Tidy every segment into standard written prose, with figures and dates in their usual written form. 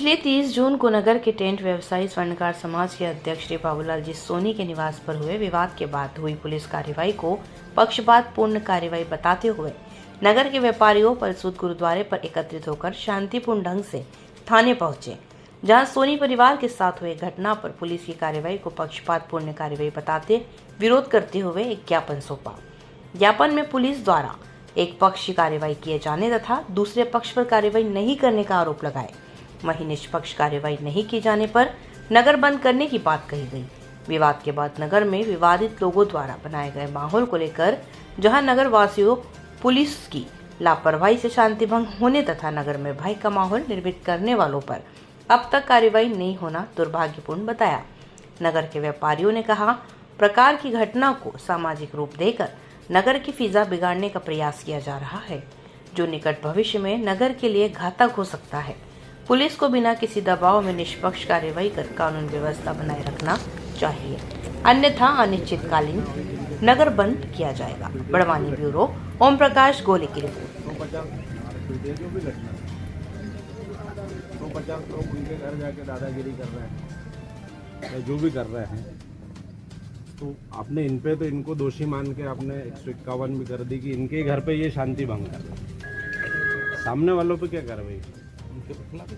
पिछले 30 जून को नगर के टेंट व्यवसायी स्वर्णकार समाज के अध्यक्ष श्री बाबूलाल जी सोनी के निवास पर हुए विवाद के बाद हुई पुलिस कार्रवाई को पक्षपात पूर्ण कार्रवाई बताते हुए नगर के व्यापारियों परिशुद्ध गुरुद्वारे पर एकत्रित होकर शांतिपूर्ण ढंग से थाने पहुंचे, जहां सोनी परिवार के साथ हुए घटना पर पुलिस की कार्रवाई को पक्षपात पूर्ण कार्रवाई बताते विरोध करते हुए एक ज्ञापन सौंपा। ज्ञापन में पुलिस द्वारा एक पक्ष की कार्रवाई किए जाने तथा दूसरे पक्ष पर कार्रवाई नहीं करने का आरोप लगाए। वहीं निष्पक्ष कार्रवाई नहीं की जाने पर नगर बंद करने की बात कही गई। विवाद के बाद नगर में विवादित लोगों द्वारा बनाए गए माहौल को लेकर जहां नगर वासियों पुलिस की लापरवाही से शांति भंग होने तथा नगर में भय का माहौल निर्मित करने वालों पर अब तक कार्रवाई नहीं होना दुर्भाग्यपूर्ण बताया। नगर के व्यापारियों ने कहा, प्रकार की घटना को सामाजिक रूप देकर नगर की फिजा बिगाड़ने का प्रयास किया जा रहा है, जो निकट भविष्य में नगर के लिए घातक हो सकता है। पुलिस को बिना किसी दबाव में निष्पक्ष कार्रवाई कर कानून व्यवस्था बनाए रखना चाहिए, अन्यथा अनिश्चितकालीन नगर बंद किया जाएगा। बड़वानी ब्यूरो ओम प्रकाश गोले की रिपोर्ट। 150 लोग उनके घर जाके दादागिरी कर रहे हैं या जो भी कर रहे हैं, तो आपने इन पे तो इनको दोषी मान के आपने 151 भी कर दी कि इनके घर पे ये शांति भंग कर रहे हैं। सामने वालों पे क्या कार्रवाई? उनके खिलाफ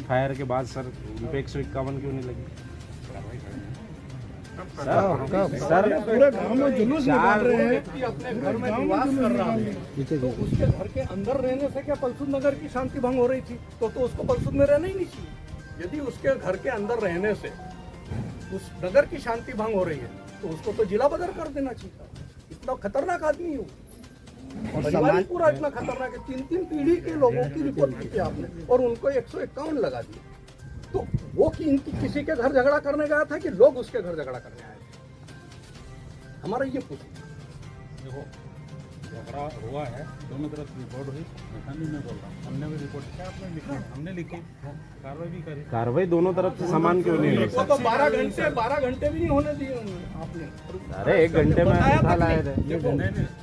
FIR के बाद सर उन पे 151 क्यों नहीं लगी? सर पूरे गांव में जुलूस निकाल रहे हैं कि अपने घर में निवास कर रहा है, तो उसके घर के अंदर रहने से क्या पलसूद नगर की शांति भंग हो रही थी? तो उसको पलसूद में रहना ही नहीं चाहिए। यदि उसके घर के अंदर रहने से उस नगर की शांति भंग हो रही है तो उसको तो जिला बदर कर देना चाहिए। इतना खतरनाक आदमी हो और परिवार पूरा इतना खतरनाक है। 3 पीढ़ी के लोगों की रिपोर्ट की थी आपने और उनको 151 लगा दिए। तो वो किसी के घर झगड़ा करने गया था कि लोग उसके घर झगड़ा करने आए थे? हमारा ये पूछ। देखो झगड़ा हुआ है, दोनों तरफ रिपोर्ट हुई, ऐसा नहीं मैं बोल रहा हूँ। हमने भी रिपोर्ट किया, आपने लिखी, हमने लिखी, कार्रवाई भी करी। कार्रवाई दोनों तरफ से समान क्यों नहीं हुई? वो तो 12 घंटे भी नहीं होने दिए आपने। अरे 1 घंटे में लाए थे।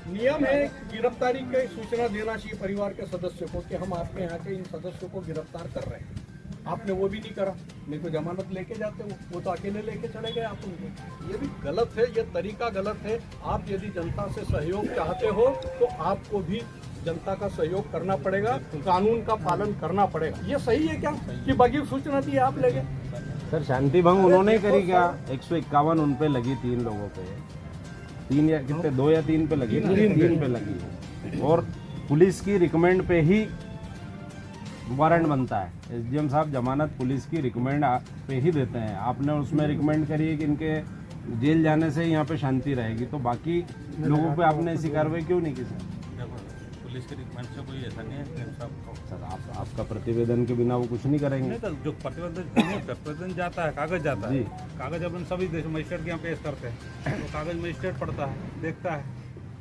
नियम है गिरफ्तारी की सूचना देना चाहिए परिवार के सदस्यों को कि हम आपके यहाँ के इन सदस्यों को गिरफ्तार कर रहे हैं। आपने वो भी नहीं करा, नहीं तो जमानत लेके जाते वो तो अकेले लेके चले गए आप उनको। ये भी गलत है, ये तरीका गलत है। आप यदि जनता से सहयोग चाहते हो तो आपको भी जनता का सहयोग करना पड़ेगा, कानून का पालन करना पड़ेगा। ये सही है क्या कि बगैर सूचना दी आप ले गए? सर शांति भंग उन्होंने करी क्या? 151 उन पे लगी, 3 लोगों पे, 3 या कितने, 2 या 3 पे लगी, 3 पे लगी। और पुलिस की रिकमेंड पे ही वारंट बनता है। SDM साहब जमानत पुलिस की रिकमेंड पे ही देते हैं। आपने उसमें रिकमेंड करी है कि इनके जेल जाने से यहाँ पे शांति रहेगी, तो बाकी लोगों पे आपने ऐसी कार्रवाई क्यों नहीं की? पुलिस के रिकमेंड से कोई ऐसा नहीं है सर आपका प्रतिवेदन के बिना वो कुछ नहीं करेंगे। नहीं, तो जो प्रतिवेदन जाता है, कागज जाता है, कागज अपन सभी मजिस्ट्रेट के यहाँ पेश करते हैं, तो कागज मजिस्ट्रेट पढ़ता है, देखता है,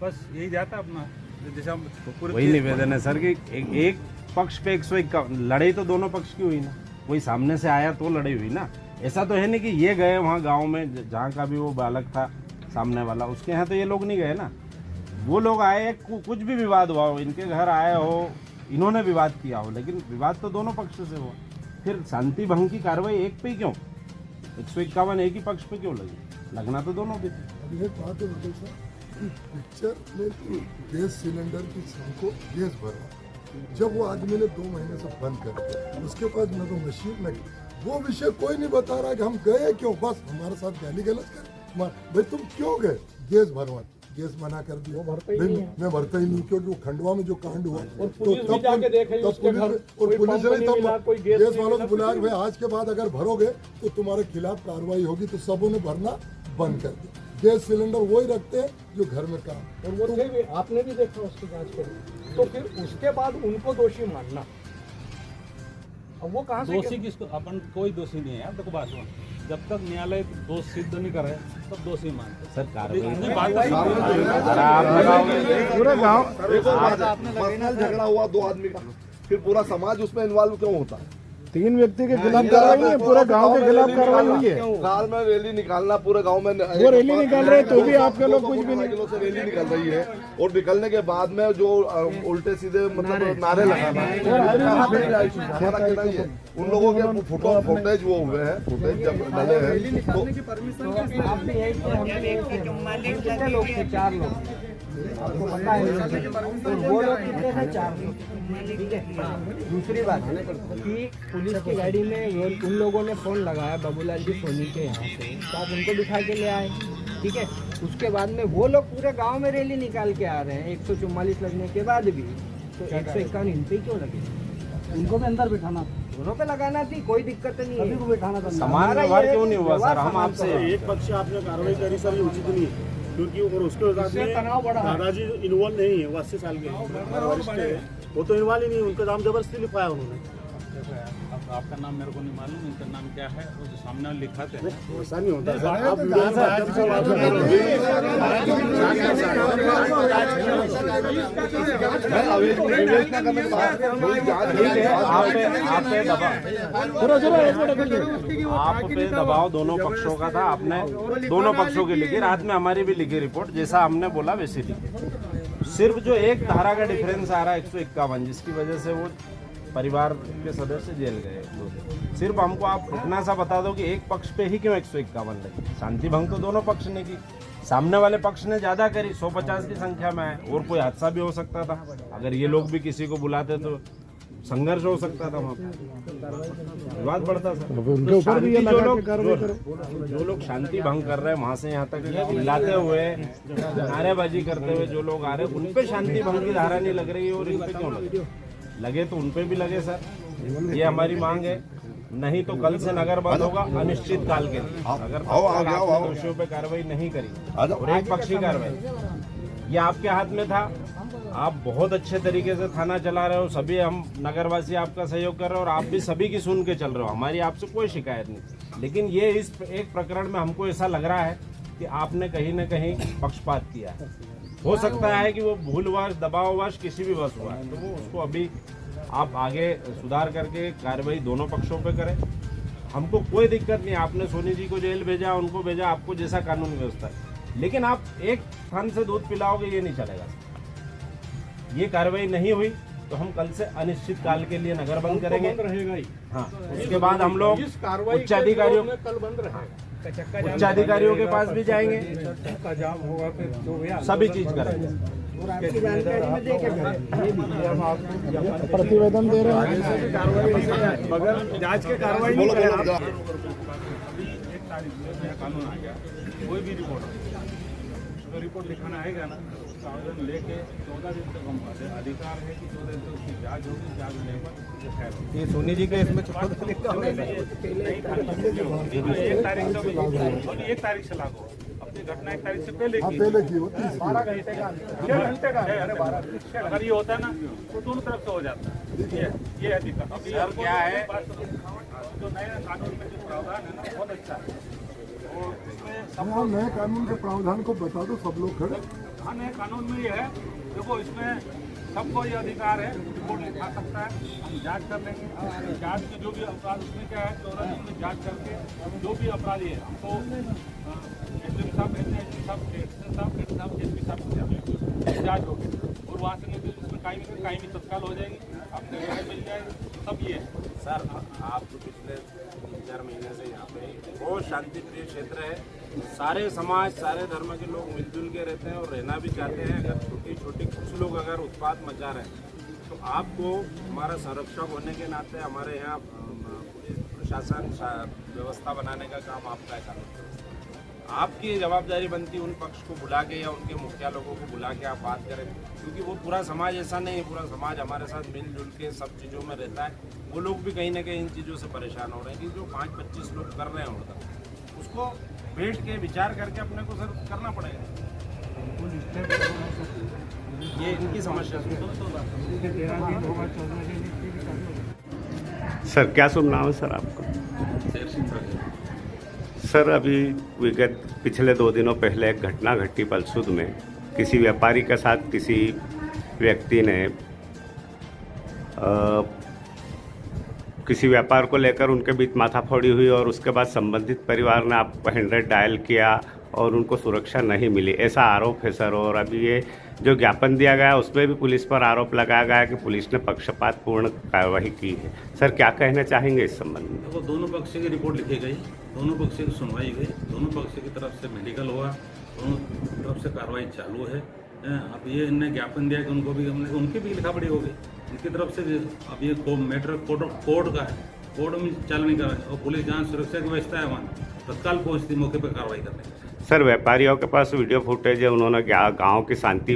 बस यही जाता है अपना। जैसे हम वही निवेदन है सर कि एक पक्ष पे 151 लड़ाई तो दोनों पक्ष की हुई ना, कोई सामने से आया तो लड़ाई हुई ना। ऐसा तो है नहीं कि ये गए वहाँ गांव में जहाँ का भी वो बालक था सामने वाला, उसके यहाँ तो ये लोग नहीं गए ना। वो लोग आए, कुछ भी विवाद हुआ हो, इनके घर आए हो, इन्होंने विवाद किया हो, लेकिन विवाद तो दोनों पक्ष से हुआ। फिर शांति भंग की कार्रवाई एक पे क्यों? 151 एक ही पक्ष पे क्यों लगी? लगना तो दोनों पे थी। पिक्चर में गैस सिलेंडर की छत को गैस भरवा, जब वो आदमी ने 2 महीने से बंद कर दिया, उसके बाद न तो मशीन न, वो विषय कोई नहीं बता रहा कि हम गए क्यों। बस हमारे साथ गाली गलत कर, भाई तुम क्यों गए? गैस भरवा, गैस मना कर दिया, मैं भरता ही नहीं, क्योंकि खंडवा में जो कांड हुआ तो पुलिस ने तब गैस वालों को बुलाया कि भाई आज के बाद अगर भरोगे तो तुम्हारे खिलाफ कार्रवाई होगी, तो सबों ने भरना बंद कर दिया। गैस सिलेंडर वही रखते हैं जो घर में काम, और वो थे भी, आपने भी देखा उसकी जांच करी, तो फिर उसके बाद उनको दोषी मानना, अब वो कहाँ से? दोषी किसको? अपन कोई दोषी नहीं है यार। देखो बात सुनो, जब तक न्यायालय दोष सिद्ध नहीं करे तब दोषी मानते। सर पूरा गाँव झगड़ा हुआ 2 आदमी का, फिर पूरा समाज उसमें इन्वॉल्व क्यों होता है? 3 व्यक्ति के खिलाफ कार्रवाई नहीं है, पूरे गांव के खिलाफ कार्रवाई हुई है। साल में रैली निकालना पूरे गांव में, वो रैली निकाल रहे हैं तो भी आपके लोग कुछ भी नहीं। किलो से रैली निकल रही है और निकलने के बाद में जो उल्टे सीधे मतलब नारे लगाना हमारा कहना ही है। उन लोगों के फुटेज वो हुए हैं, फुटेज जब डले हैं तो चार लोग आपको पता है, तो वो लोग कितने थे? 4 लोग, ठीक है। दूसरी बात है कि पुलिस की गाड़ी में उन लोगों ने फोन लगाया बाबूलाल जी सोनी के यहाँ से, तो आप उनको बिठा के ले आए, ठीक है। उसके बाद में वो लोग पूरे गांव में रैली निकाल के आ रहे हैं 144 लगने के बाद भी, तो 151 इन पे क्यों लगे? उनको भी अंदर बिठाना, दोनों पे लगाना थी, कोई दिक्कत नहीं है, को बिठाना था। समान व्यवहार क्यों नहीं हुआ सर? हम आपसे एक पक्ष आपने कार्रवाई करी सर, ये उचित नहीं है, क्योंकि और उसके साथ में दादाजी इन्वॉल्व नहीं है, वो 80 साल के वरिष्ठ है, वो तो इन्वॉल्व ही नहीं, उनका नाम जबरदस्ती लिखवाया उन्होंने। अब आपका नाम मेरे को नहीं मालूम, इनका नाम क्या है, वो जो सामने लिखाते हैं ऐसा नहीं होता सर। आप आप पे दबाव दोनों पक्षों का था, आपने दोनों पक्षों की लिखी, रात में हमारी भी लिखी रिपोर्ट, जैसा हमने बोला वैसे लिखी। सिर्फ जो एक धारा का डिफरेंस आ रहा है 151, जिसकी वजह से वो परिवार के सदस्य जेल गए। सिर्फ हमको आप इतना सा बता दो कि एक पक्ष पे ही क्यों 151 लगी? शांति भंग तो दोनों पक्ष ने की, सामने वाले पक्ष ने ज्यादा करी, 150 की संख्या में आए, और कोई हादसा भी हो सकता था। अगर ये लोग भी किसी को बुलाते तो संघर्ष हो सकता था, वहाँ विवाद बढ़ता था। उनके ऊपर भी ये लगा के कार्रवाई करो। जो लोग शांति भंग कर रहे हैं वहाँ से यहाँ तक मिलाते हुए, नारेबाजी करते हुए जो लोग आ रहे हैं, उन पे शांति भंग की धारा नहीं लग रही है, और इन पे क्यों लगे? तो उन पे भी लगे सर, ये हमारी मांग है। नहीं तो कल से नगर बंद होगा अनिश्चित काल के लिए, अगर दोषियों पे कार्रवाई नहीं करी और एक पक्षी कार्रवाई। ये आपके हाथ में था, आप बहुत अच्छे तरीके से थाना चला रहे हो, सभी हम नगरवासी आपका सहयोग कर रहे हो, और आप भी सभी की सुन के चल रहे हो, हमारी आपसे कोई शिकायत नहीं। लेकिन ये इस एक प्रकरण में हमको ऐसा लग रहा है कि आपने कहीं न कहीं पक्षपात किया है। हो सकता है कि वो भूलवश, दबाववश किसी भी वश हुआ है, तो वो उसको अभी आप आगे सुधार करके कार्रवाई दोनों पक्षों पे करें। हमको कोई दिक्कत नहीं, आपने सोनी जी को जेल भेजा, उनको भेजा, आपको जैसा कानून व्यवस्था है। लेकिन आप एक थन से दूध पिलाओगे, ये नहीं चलेगा। ये कार्रवाई नहीं हुई तो हम कल से अनिश्चित काल के लिए नगर बंद करेंगे। रहेगा ही। हाँ, उसके बाद हम लोग उच्चाधिकारियों कल बंद रहेगा, उच्चाधिकारियों के पास भी जाएंगे, जाम होगा फिर जो सभी चीज करेंगे। प्रतिवेदन दे रहे हैं, मगर जांच के कार्रवाई नहीं करें आप। 1 तारीख से नया कानून आ गया, कोई भी रिपोर्ट अगर रिपोर्ट दिखाना आएगा ना, उसका आवेदन लेके 14 दिन तक हम अधिकार है कि 14 दिन तक उसकी जाँच होगी, जाँच होने पर ये सोनी जी के इसमें 1 तारीख से लागू, अपनी घटना 1 तारीख से पहले की, 12 घंटे का, 6 घंटे का है। अगर ये होता है ना तो दोनों तरफ से हो जाता है। ये है दिक्कत। अब क्या है, जो नए कानून में जो प्रावधान है ना, बहुत अच्छा है। हाँ, नए कानून के प्रावधान को बता दो, सब लोग खड़े। हाँ, नए कानून में ये है, देखो इसमें सबको ये अधिकार है, रिपोर्ट लिखा सकता है, हम जांच कर लेंगे। जांच के जो भी अपराध, उसमें क्या है, 14 दिन में जांच करके जो भी अपराधी है हमको एसपी साहब भेजते हैं, एसपी साहब जाँच होगी, और वहाँ से नहीं इसमें कायमी तत्काल हो जाएगी, आपको न्याय मिल जाएगी। सब ये सर, आप तो पिछले 3-4 महीने से यहाँ पे बहुत शांति प्रिय क्षेत्र है, सारे समाज, सारे धर्म के लोग मिलजुल के रहते हैं और रहना भी चाहते हैं। अगर छोटी छोटी कुछ लोग अगर उत्पात मचा रहे हैं तो आपको हमारा संरक्षक होने के नाते हमारे यहाँ पुलिस प्रशासन व्यवस्था बनाने का काम आपका है। आपकी जवाबदारी बनती है उन पक्ष को बुला के या उनके मुखिया लोगों को बुला के आप बात करें, क्योंकि वो पूरा समाज ऐसा नहीं है, पूरा समाज हमारे साथ मिलजुल के सब चीज़ों में रहता है। वो लोग भी कहीं ना कहीं इन चीज़ों से परेशान हो रहे हैं कि जो 5-25 लोग कर रहे हैं उधर, उसको बैठ के विचार करके अपने को सर करना पड़ेगा। ये इनकी समस्या सर, क्या शुभ नाम है सर आपका? सर, अभी विगत पिछले 2 दिनों पहले एक घटना घटी पलसूद में। किसी व्यापारी के साथ किसी व्यक्ति ने किसी व्यापार को लेकर उनके बीच माथाफोड़ी हुई और उसके बाद संबंधित परिवार ने आपको 100 डायल किया और उनको सुरक्षा नहीं मिली, ऐसा आरोप है सर। और अभी ये जो ज्ञापन दिया गया उसमें भी पुलिस पर आरोप लगाया गया कि पुलिस ने पक्षपातपूर्ण कार्रवाई की है। सर क्या कहना चाहेंगे इस संबंध में? देखो, दोनों पक्ष की रिपोर्ट लिखी गई, दोनों पक्ष की सुनवाई गई, दोनों पक्ष की तरफ से मेडिकल हुआ, दोनों तरफ से कार्रवाई चालू है। अब ये इनने ज्ञापन दिया कि उनको भी हमने उनकी भी लिखा पड़ी होगी, उनकी तरफ से भी। अब ये मैटर कोर्ट का है, कोर्ट में चल नहीं कर रहा है और पुलिस जहाँ सुरक्षा की व्यवस्था है वहाँ तत्काल पहुँचती मौके पर कार्रवाई करने। सर व्यापारियों के पास वीडियो फुटेज है, उन्होंने गांव की शांति